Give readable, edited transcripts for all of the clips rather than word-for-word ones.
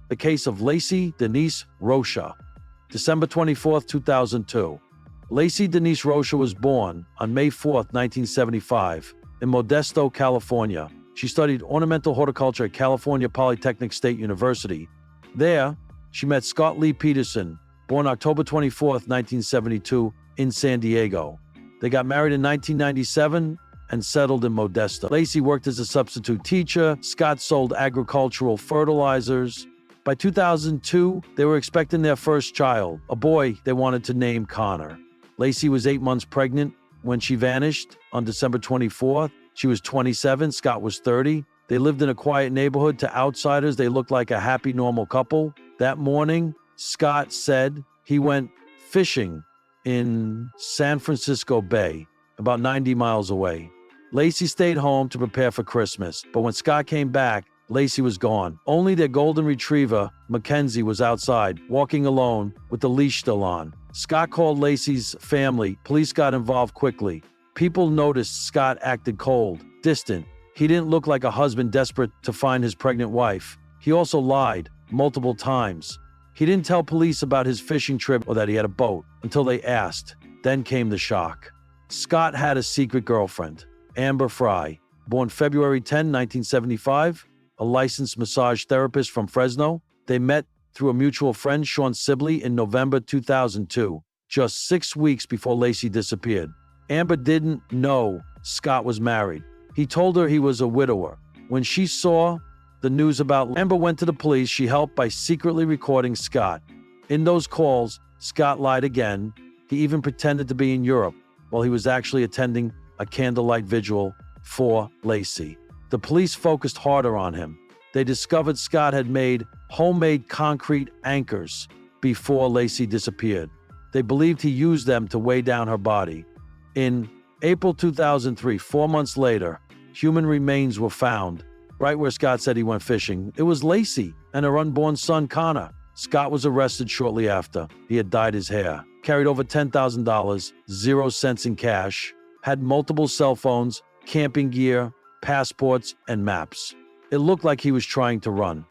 The case of Laci Denise Rocha. December 24, 2002. Laci Denise Rocha was born on May 4, 1975, in Modesto, California. She studied ornamental horticulture at California Polytechnic State University. There, she met Scott Lee Peterson, born October 24, 1972, in San Diego. They got married in 1997 and settled in Modesto. Laci worked as a substitute teacher. Scott sold agricultural fertilizers. By 2002, they were expecting their first child, a boy they wanted to name Connor. Laci was 8 months pregnant when she vanished on December 24th. She was 27, Scott was 30. They lived in a quiet neighborhood. To outsiders, they looked like a happy, normal couple. That morning, Scott said he went fishing in San Francisco Bay, about 90 miles away. Laci stayed home to prepare for Christmas, but when Scott came back, Laci was gone. Only their golden retriever, Mackenzie, was outside, walking alone with the leash still on. Scott called Laci's family. Police got involved quickly. People noticed Scott acted cold, distant. He didn't look like a husband desperate to find his pregnant wife. He also lied multiple times. He didn't tell police about his fishing trip or that he had a boat until they asked. Then came the shock. Scott had a secret girlfriend, Amber Fry, born February 10, 1975, a licensed massage therapist from Fresno. They met through a mutual friend, Sean Sibley, in November 2002, just 6 weeks before Laci disappeared. Amber didn't know Scott was married. He told her he was a widower. When she saw the news about Amber went to the police, she helped by secretly recording Scott. In those calls, Scott lied again. He even pretended to be in Europe while he was actually attending a candlelight vigil for Laci. The police focused harder on him. They discovered Scott had made homemade concrete anchors before Laci disappeared. They believed he used them to weigh down her body. In April 2003, 4 months later, human remains were found right where Scott said he went fishing. It was Laci and her unborn son, Connor. Scott was arrested shortly after. He had dyed his hair, carried over $10,000, 0 cents in cash, had multiple cell phones, camping gear, passports, and maps. It looked like he was trying to run.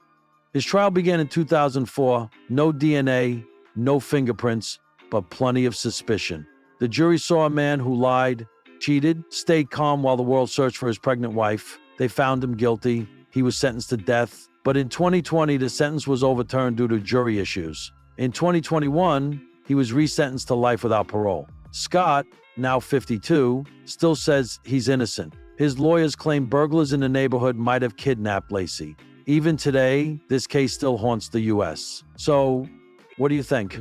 His trial began in 2004. No DNA, no fingerprints, but plenty of suspicion. The jury saw a man who lied, cheated, stayed calm while the world searched for his pregnant wife. They found him guilty. He was sentenced to death. But in 2020, the sentence was overturned due to jury issues. In 2021, he was resentenced to life without parole. Scott, now 52, still says he's innocent. His lawyers claim burglars in the neighborhood might have kidnapped Laci. Even today, this case still haunts the U.S. So, what do you think?